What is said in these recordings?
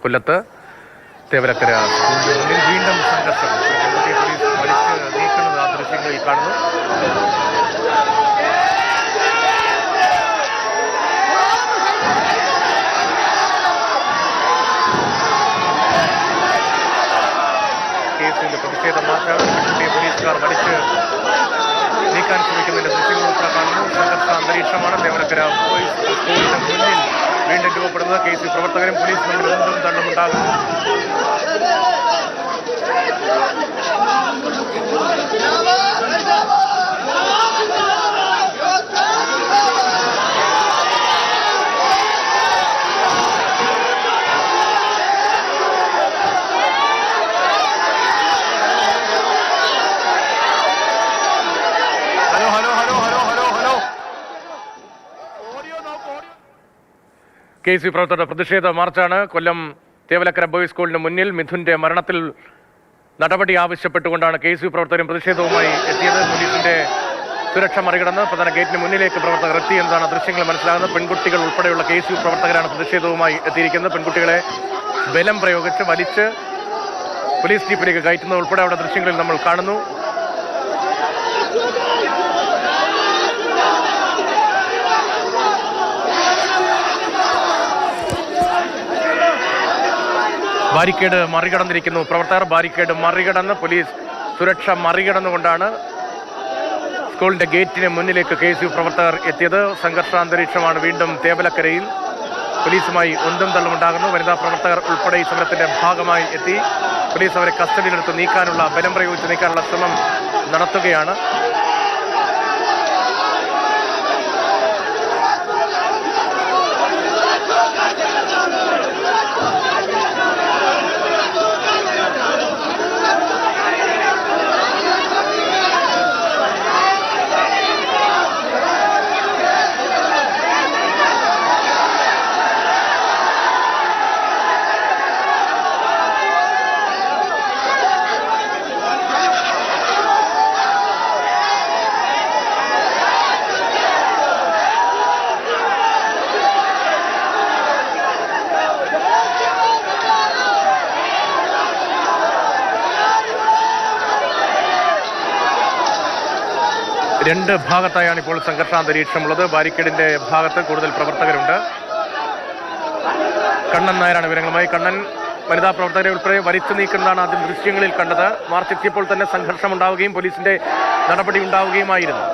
കൊല്ലത്ത് തേവലക്കര സ്കൂളിന് വീണ്ടും സംഘർഷം. പെൺകുട്ടിയെ പോലീസ് വലിച്ച് നീക്കുന്നത് ആ ദൃശ്യങ്ങളിൽ കാണുന്നു. കേസിന്റെ പ്രതിഷേധ മാർച്ചാണ്. പെൺകുട്ടിയെ പോലീസുകാർ വലിച്ച് നീക്കാൻ ശ്രമിക്കുന്നതിന്റെ ദൃശ്യങ്ങൾ ഉൾപ്പെടെ കാണുന്നു. സംഘർഷ അന്തരീക്ഷമാണ് തേവലക്കര ബോയ്സ് സ്കൂളിന് മുന്നിൽ വീണ്ടും രൂപപ്പെടുന്നത്. കേസിൽ പ്രവർത്തകരും പോലീസ് തമ്മിൽ ഒന്നും തള്ളുമുണ്ടാകുന്നു. KSU പ്രവർത്തകരുടെ പ്രതിഷേധ മാർച്ചാണ്. കൊല്ലം തേവലക്കര ബോയ്സ് സ്കൂളിന് മുന്നിൽ മിഥുന്റെ മരണത്തിൽ നടപടി ആവശ്യപ്പെട്ടുകൊണ്ടാണ് KSU പ്രവർത്തകരും പ്രതിഷേധവുമായി എത്തിയത്. പോലീസിന്റെ സുരക്ഷ മറികടന്ന് പ്രധാന ഗേറ്റിന് മുന്നിലേക്ക് പ്രവർത്തകർ എത്തി എന്നതാണ് ദൃശ്യങ്ങൾ മനസ്സിലാകുന്നത്. പെൺകുട്ടികൾ ഉൾപ്പെടെയുള്ള KSU പ്രവർത്തകരാണ് പ്രതിഷേധവുമായി എത്തിയിരിക്കുന്നത്. പെൺകുട്ടികളെ ബലം പ്രയോഗിച്ച് വലിച്ച് പോലീസ് ജീപ്പിലേക്ക് കയറ്റുന്നത് ഉൾപ്പെടെ അവിടെ ദൃശ്യങ്ങളിൽ നമ്മൾ കാണുന്നു. ബാരിക്കേഡ് മറികടന്നിരിക്കുന്നു പ്രവർത്തകർ. ബാരിക്കേഡ് മറികടന്ന് പോലീസ് സുരക്ഷ മറികടന്നുകൊണ്ടാണ് സ്കൂളിന്റെ ഗേറ്റിന് മുന്നിലേക്ക് KSU പ്രവർത്തകർ എത്തിയത്. സംഘർഷാന്തരീക്ഷമാണ് വീണ്ടും തേവലക്കരയിൽ. പോലീസുമായി ഒന്നും തള്ളുമുണ്ടാകുന്നു. വനിതാ പ്രവർത്തകർ ഉൾപ്പെടെ ഈ സമരത്തിന്റെ ഭാഗമായി എത്തി. പോലീസ് അവരെ കസ്റ്റഡിയിലെടുത്ത് നീക്കാനുള്ള ബലം പ്രയോഗിച്ച് നീക്കാനുള്ള ശ്രമം നടത്തുകയാണ്. രണ്ട് ഭാഗത്തായാണ് ഇപ്പോൾ സംഘർഷാന്തരീക്ഷമുള്ളത്. ബാരിക്കേഡിന്റെ ഭാഗത്ത് കൂടുതൽ പ്രവർത്തകരുണ്ട്. കണ്ണൻ നായരാണ് വിവരങ്ങളുമായി. കണ്ണൻ, വനിതാ പ്രവർത്തകരെ ഉൾപ്പെടെ വലിച്ചു നീക്കുന്നതാണ് ആദ്യം ദൃശ്യങ്ങളിൽ കണ്ടത്. മാർച്ച് എത്തിയപ്പോൾ തന്നെ സംഘർഷം ഉണ്ടാവുകയും പോലീസിന്റെ നടപടി ഉണ്ടാവുകയുമായിരുന്നു.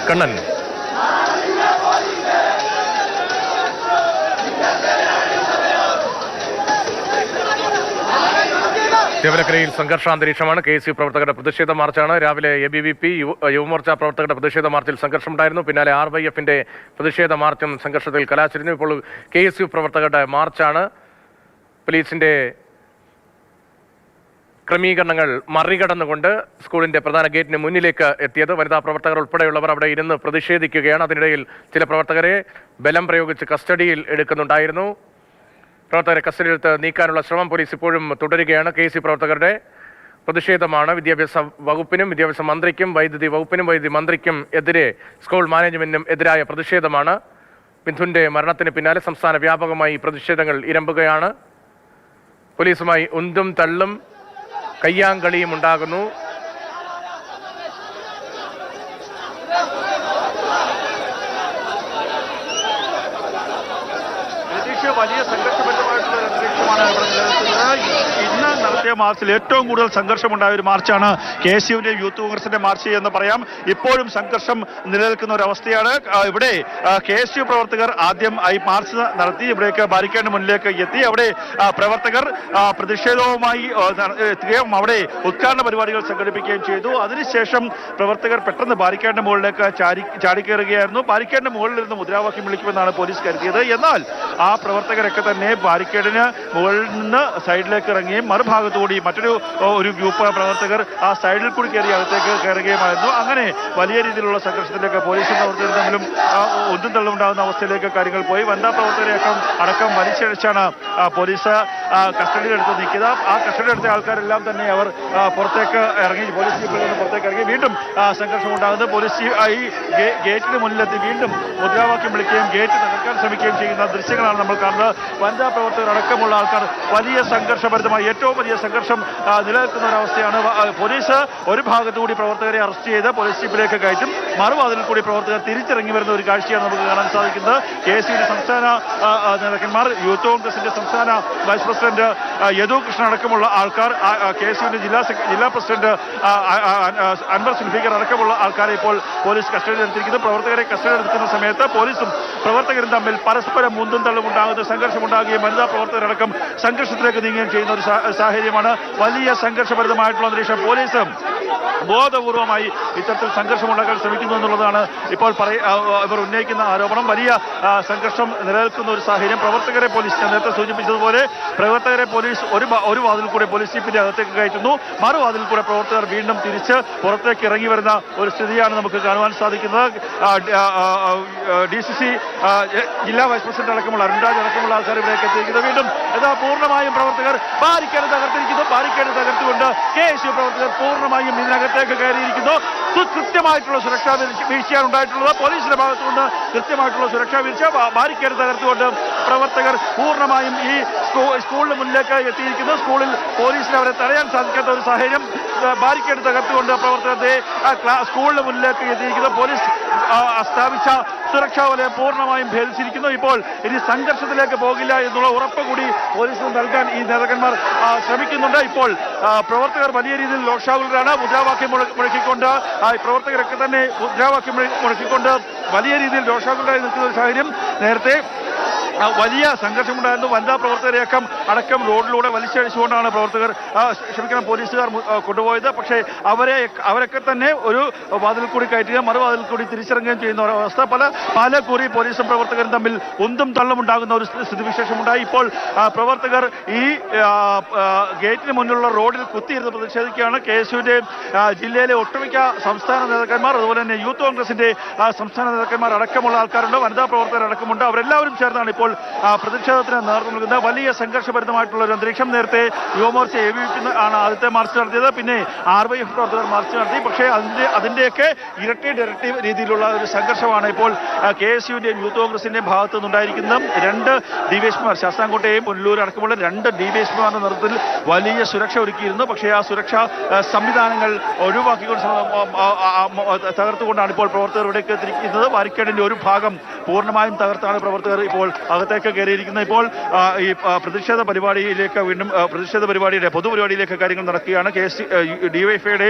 കണ്ണൻ, തേവലക്കരയിൽ സംഘർഷാന്തരീക്ഷമാണ്. KSU പ്രവർത്തകരുടെ പ്രതിഷേധ മാർച്ചാണ്. രാവിലെ ABVP യുവമോർച്ച പ്രവർത്തകരുടെ പ്രതിഷേധ മാർച്ചിൽ സംഘർഷമുണ്ടായിരുന്നു. പിന്നാലെ RYFന്റെ പ്രതിഷേധ മാർച്ചും സംഘർഷത്തിൽ കലാശിരുന്നു. ഇപ്പോൾ KSU പ്രവർത്തകരുടെ മാർച്ചാണ്. പോലീസിന്റെ ക്രമീകരണങ്ങൾ മറികടന്നുകൊണ്ട് സ്കൂളിന്റെ പ്രധാന ഗേറ്റിന് മുന്നിലേക്ക് എത്തിയത്. വനിതാ പ്രവർത്തകർ ഉൾപ്പെടെയുള്ളവർ അവിടെ ഇരുന്ന് പ്രതിഷേധിക്കുകയാണ്. അതിനിടയിൽ ചില പ്രവർത്തകരെ ബലം പ്രയോഗിച്ച് കസ്റ്റഡിയിൽ എടുക്കുന്നുണ്ടായിരുന്നു. പ്രവർത്തകരെ കസ്റ്റഡിയിലെടുത്ത് നീക്കാനുള്ള ശ്രമം പോലീസ് ഇപ്പോഴും തുടരുകയാണ്. KSU പ്രവർത്തകരുടെ പ്രതിഷേധമാണ്. വിദ്യാഭ്യാസ വകുപ്പിനും വിദ്യാഭ്യാസ മന്ത്രിക്കും വൈദ്യുതി വകുപ്പിനും വൈദ്യുതി മന്ത്രിക്കും എതിരെ സ്കൂൾ മാനേജ്മെന്റിനും എതിരായ പ്രതിഷേധമാണ്. മിഥുന്റെ മരണത്തിന് പിന്നാലെ സംസ്ഥാന വ്യാപകമായി പ്രതിഷേധങ്ങൾ ഇരമ്പുകയാണ്. പോലീസുമായി ഉന്തും തള്ളും കയ്യാങ്കളിയും ഉണ്ടാകുന്നു. വലിയ സംഘർഷപരമായിട്ടുള്ള അന്തരീക്ഷമാണ് ഇവിടെ നിലനിൽക്കുന്നത്. ഇന്ന് നടത്തിയ മാർച്ചിൽ ഏറ്റവും കൂടുതൽ സംഘർഷമുണ്ടായ ഒരു മാർച്ചാണ് KSUവിന്റെയും യൂത്ത് കോൺഗ്രസിന്റെ മാർച്ച് എന്ന് പറയാം. ഇപ്പോഴും സംഘർഷം നിലനിൽക്കുന്ന ഒരു അവസ്ഥയാണ്. ഇവിടെ KSU പ്രവർത്തകർ ആദ്യം ഈ മാർച്ച് നടത്തി ഇവിടേക്ക് ബാരിക്കേഡിന് മുന്നിലേക്ക് എത്തി. അവിടെ പ്രവർത്തകർ പ്രതിഷേധവുമായി എത്തുകയും അവിടെ ഉദ്ഘാടന പരിപാടികൾ സംഘടിപ്പിക്കുകയും ചെയ്തു. അതിനുശേഷം പ്രവർത്തകർ പെട്ടെന്ന് ബാരിക്കേഡിന്റെ മുകളിലേക്ക് ചാടിക്കയറുകയായിരുന്നു. ബാരിക്കേഡിന്റെ മുകളിൽ നിന്ന് മുദ്രാവാക്യം വിളിക്കുമെന്നാണ് പോലീസ് കരുതിയത്. എന്നാൽ ആ പ്രവർത്തകരൊക്കെ തന്നെ ബാരിക്കേഡിന് മുകളിൽ നിന്ന് സൈഡിലേക്ക് ഇറങ്ങുകയും മറുഭാഗത്ത് കൂടി ഒരു ഗ്രൂപ്പ് പ്രവർത്തകർ ആ സൈഡിൽ കൂടി കയറി അകത്തേക്ക് കയറുകയുമായിരുന്നു. അങ്ങനെ വലിയ രീതിയിലുള്ള സംഘർഷത്തിലേക്ക് പോലീസും പ്രവർത്തകരും തമ്മിലും ഒന്നും തള്ളുണ്ടാകുന്ന അവസ്ഥയിലേക്ക് കാര്യങ്ങൾ പോയി. വനിതാ പ്രവർത്തകരെ അടക്കം വലിച്ചഴിച്ചാണ് പോലീസ് കസ്റ്റഡിയിലെടുത്ത് നീക്കിയത്. ആ കസ്റ്റഡിയിലെടുത്ത ആൾക്കാരെല്ലാം തന്നെ അവർ പുറത്തേക്ക് ഇറങ്ങി, പോലീസ് ജീപ്പിൽ നിന്ന് പുറത്തേക്ക് ഇറങ്ങി. വീണ്ടും സംഘർഷം ഉണ്ടാകുന്നത് പോലീസ് ഈ ഗേറ്റിന് മുന്നിലെത്തി വീണ്ടും മുദ്രാവാക്യം വിളിക്കുകയും ഗേറ്റ് തകർക്കാൻ ശ്രമിക്കുകയും ചെയ്യുന്ന ദൃശ്യങ്ങളാണ് നമ്മൾ കാണുന്നത്. വനിതാ പ്രവർത്തകർ അടക്കമുള്ള ആൾക്കാർ വലിയ സംഘർഷഭരിതമായി ഏറ്റവും വലിയ സംഘർഷം നിലനിൽക്കുന്ന ഒരവസ്ഥയാണ്. പോലീസ് ഒരു ഭാഗത്തുകൂടി പ്രവർത്തകരെ അറസ്റ്റ് ചെയ്ത് പോലീസ് ജീപ്പിലേക്ക് കയറ്റും, മറുവാതിലിൽ കൂടി പ്രവർത്തകർ തിരിച്ചിറങ്ങി വരുന്ന ഒരു കാഴ്ചയാണ് നമുക്ക് കാണാൻ സാധിക്കുന്നത്. KSUവിന്റെ സംസ്ഥാന നേതാക്കന്മാർ, യൂത്ത് കോൺഗ്രസിന്റെ സംസ്ഥാന വൈസ് പ്രസിഡന്റ് യദു കൃഷ്ണൻ അടക്കമുള്ള ആൾക്കാർ, KSUവിന്റെ ജില്ലാ പ്രസിഡന്റ് അൻവർ സുൽഫിക്കർ അടക്കമുള്ള ആൾക്കാരെ ഇപ്പോൾ പോലീസ് കസ്റ്റഡിയിലെടുത്തിരിക്കുന്നു. പ്രവർത്തകരെ കസ്റ്റഡിയിലെടുക്കുന്ന സമയത്ത് പോലീസും പ്രവർത്തകരും തമ്മിൽ പരസ്പരം മുന്തും തള്ളും ഉണ്ടാകുന്ന സംഘർഷമുണ്ടാകുകയും വനിതാ പ്രവർത്തകരടക്കം സംഘർഷത്തിലേക്ക് നീങ്ങുകയും ചെയ്യുന്ന ഒരു സാഹചര്യമാണ്. വലിയ സംഘർഷഭരിതമായിട്ടുള്ള അന്തരീക്ഷം. പോലീസ് ബോധപൂർവമായി ഇത്തരത്തിൽ സംഘർഷമുണ്ടാക്കാൻ ശ്രമിക്കുന്നു എന്നുള്ളതാണ് ഇപ്പോൾ ഇവർ ഉന്നയിക്കുന്ന ആരോപണം. വലിയ സംഘർഷം നിലനിൽക്കുന്ന ഒരു സാഹചര്യം. പ്രവർത്തകരെ പോലീസ്, ഞാൻ നേരത്തെ സൂചിപ്പിച്ചതുപോലെ പ്രവർത്തകരെ പോലീസ് ഒരു വാതിൽ കൂടെ പോലീസ് ജീപ്പിന്റെ അകത്തേക്ക് കയറ്റുന്നു, മറുവാതിൽ കൂടെ പ്രവർത്തകർ വീണ്ടും തിരിച്ച് പുറത്തേക്ക് ഇറങ്ങി വരുന്ന ഒരു സ്ഥിതിയാണ് നമുക്ക് കാണുവാൻ സാധിക്കുന്നത്. DCC ജില്ലാ വൈസ് പ്രസിഡന്റ് അടക്കമുള്ള അരുൺരാജ് അടക്കമുള്ള ആൾക്കാർ ഇവിടേക്ക് എത്തിയിരിക്കുന്നത്. വീണ്ടും പൂർണ്ണമായും പ്രവർത്തകർ ബാരിക്കേഡ് തകർത്തിരിക്കുന്നു. ബാരിക്കേഡ് തകർത്തുകൊണ്ട് KSU പ്രവർത്തകർ പൂർണ്ണമായും ഇതിനകത്തേക്ക് കയറിയിരിക്കുന്നു. കൃത്യമായിട്ടുള്ള സുരക്ഷാ വീഴ്ചയാണ് ഉണ്ടായിട്ടുള്ളത്. പോലീസിന്റെ ഭാഗത്തുനിന്ന് കൃത്യമായിട്ടുള്ള സുരക്ഷാ വീഴ്ച. ബാരിക്കേഡ് തകർത്തുകൊണ്ട് പ്രവർത്തകർ പൂർണ്ണമായും ഈ സ്കൂളിന് മുന്നിലേക്ക് എത്തിയിരിക്കുന്നു. സ്കൂളിൽ പോലീസിന് അവരെ തടയാൻ സാധിക്കാത്ത ഒരു സാഹചര്യം. ബാരിക്കേഡ് തകർത്തുകൊണ്ട് പ്രവർത്തകരെ സ്കൂളിന് മുന്നിലേക്ക് എത്തിയിരിക്കുന്നു. പോലീസ് സ്ഥാപിച്ച സുരക്ഷാ വലയം പൂർണ്ണമായും ഭേദിച്ചിരിക്കുന്നു. ഇപ്പോൾ ഇനി സംഘർഷത്തിലേക്ക് പോകില്ല എന്നുള്ള ഉറപ്പ് കൂടി പോലീസിന് നൽകാൻ ഈ നേതാക്കന്മാർ ശ്രമിക്കുന്നുണ്ട്. ഇപ്പോൾ പ്രവർത്തകർ വലിയ രീതിയിൽ ലോക്ഷാകുലരാണ്. മുദ്രാവാക്യം മുഴക്കിക്കൊണ്ട് പ്രവർത്തകരൊക്കെ തന്നെ മുദ്രാവാക്യം മുഴക്കിക്കൊണ്ട് വലിയ രീതിയിൽ രോഷാകുലരായി നിൽക്കുന്ന ഒരു സാഹചര്യം. നേരത്തെ വലിയ സംഘർഷമുണ്ടായിരുന്നു. വനിതാ പ്രവർത്തകരെയക്കം അടക്കം റോഡിലൂടെ വലിച്ചഴിച്ചുകൊണ്ടാണ് പോലീസുകാർ കൊണ്ടുപോയത്. പക്ഷേ അവരൊക്കെ തന്നെ ഒരു വാതിൽ കൂടി കയറ്റുകയും മറുവാതിൽ കൂടി തിരിച്ചിറങ്ങുകയും ചെയ്യുന്ന ഒരവസ്ഥ. പല കുറി പോലീസും പ്രവർത്തകരും തമ്മിൽ ഉന്തും തള്ളുമുണ്ടാകുന്ന ഒരു സ്ഥിതിവിശേഷമുണ്ടായി. ഇപ്പോൾ പ്രവർത്തകർ ഈ ഗേറ്റിന് മുന്നിലുള്ള റോഡിൽ കുത്തിയിരുന്ന് പ്രതിഷേധിക്കുകയാണ്. KSUവിന്റെ ജില്ലയിലെ ഒട്ടുമിക്ക സംസ്ഥാന നേതാക്കന്മാർ, അതുപോലെ തന്നെ യൂത്ത് കോൺഗ്രസിന്റെ സംസ്ഥാന നേതാക്കന്മാർ അടക്കമുള്ള ആൾക്കാരുണ്ട്, വനിതാ പ്രവർത്തകർ അടക്കമുണ്ട്. അവരെല്ലാവരും ചേർന്നാണ് ഇപ്പോൾ പ്രതിഷേധത്തിന് നേതൃത്വം നൽകുന്നത്. വലിയ സംഘർഷഭരിതമായിട്ടുള്ള ഒരു അന്തരീക്ഷം. നേരത്തെ യുവമോർച്ച ABVP ആണ് ആദ്യത്തെ മാർച്ച് നടത്തിയത്. പിന്നെ RYF പ്രവർത്തകർ മാർച്ച് നടത്തി. പക്ഷേ അതിന്റെയൊക്കെ ഇരട്ടി രീതിയിലുള്ള ഒരു സംഘർഷമാണ് ഇപ്പോൾ KSUവിന്റെയും യൂത്ത് കോൺഗ്രസിന്റെയും ഭാഗത്തു നിന്നുണ്ടായിരിക്കുന്നത്. 2 DVSPമാർ, ശാസ്താംകോട്ടയെയും പുനലൂർ അടക്കമുള്ള 2 DVSPമാരുടെ നേതൃത്വത്തിൽ വലിയ സുരക്ഷ ഒരുക്കിയിരുന്നു. പക്ഷേ ആ സുരക്ഷാ സംവിധാനങ്ങൾ ഒഴിവാക്കിക്കൊണ്ട് തകർത്തുകൊണ്ടാണ് ഇപ്പോൾ പ്രവർത്തകർ ഇവിടേക്ക് എത്തിയിരിക്കുന്നത്. ബാരിക്കേഡിന്റെ ഒരു ഭാഗം പൂർണ്ണമായും തകർത്താണ് പ്രവർത്തകർ ഇപ്പോൾ അകത്തേക്ക് കയറിയിരിക്കുന്നത്. ഇപ്പോൾ ഈ പ്രതിഷേധ പരിപാടിയുടെ പൊതുപരിപാടിയിലേക്ക് കാര്യങ്ങൾ നടക്കുകയാണ്. DYFIയുടെ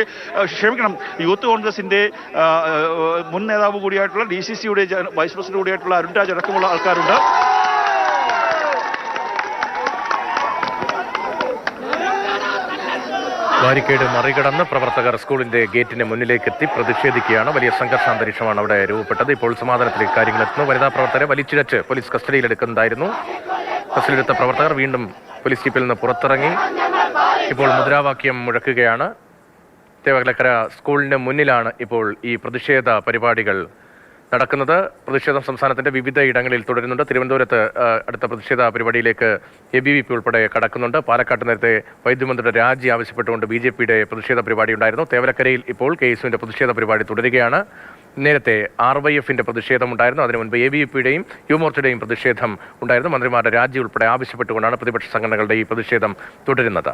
യൂത്ത് കോൺഗ്രസിന്റെ മുൻ നേതാവ് കൂടിയായിട്ടുള്ള DCCയുടെ വൈസ് പ്രസിഡന്റ് കൂടിയായിട്ടുള്ള അരുൺരാജ് അടക്കമുള്ള ആൾക്കാരുണ്ട്. ബാരിക്കേഡ് മറികടന്ന് പ്രവർത്തകർ സ്കൂളിന്റെ ഗേറ്റിന് മുന്നിലേക്ക് എത്തി പ്രതിഷേധിക്കുകയാണ്. വലിയ സംഘർഷാന്തരീക്ഷമാണ് അവിടെ രൂപപ്പെട്ടത്. ഇപ്പോൾ സമാധാനത്തിലേക്ക് കാര്യങ്ങൾ എത്തുന്നു. വനിതാ പ്രവർത്തകരെ വലിച്ചിഴച്ച് പോലീസ് കസ്റ്റഡിയിലെടുക്കുന്നതായിരുന്നു. കസ്റ്റഡിയിലെടുത്ത പ്രവർത്തകർ വീണ്ടും പോലീസ് ജീപ്പിൽ നിന്ന് പുറത്തിറങ്ങി ഇപ്പോൾ മുദ്രാവാക്യം മുഴക്കുകയാണ്. തേവകലക്കര സ്കൂളിന് മുന്നിലാണ് ഇപ്പോൾ ഈ പ്രതിഷേധ പരിപാടികൾ നടക്കുന്നത്. പ്രതിഷേധം സംസ്ഥാനത്തിന്റെ വിവിധ ഇടങ്ങളിൽ തുടരുന്നുണ്ട്. തിരുവനന്തപുരത്ത് അടുത്ത പ്രതിഷേധ പരിപാടിയിലേക്ക് ABVP ഉൾപ്പെടെ കടക്കുന്നുണ്ട്. പാലക്കാട്ട് നേരത്തെ വൈദ്യുമന്ത്രിയുടെ രാജി ആവശ്യപ്പെട്ടുകൊണ്ട് BJPയുടെ പ്രതിഷേധ പരിപാടി ഉണ്ടായിരുന്നു. തേവലക്കരയിൽ ഇപ്പോൾ KSUവിന്റെ പ്രതിഷേധ പരിപാടി തുടരുകയാണ്. നേരത്തെ RYFന്റെ പ്രതിഷേധം ഉണ്ടായിരുന്നു. അതിനു മുൻപ് ABVPയുടെയും യുവമോർച്ചയുടെയും പ്രതിഷേധം ഉണ്ടായിരുന്നു. മന്ത്രിമാരുടെ രാജി ഉൾപ്പെടെ ആവശ്യപ്പെട്ടുകൊണ്ടാണ് പ്രതിപക്ഷ സംഘടനകളുടെ ഈ പ്രതിഷേധം തുടരുന്നത്.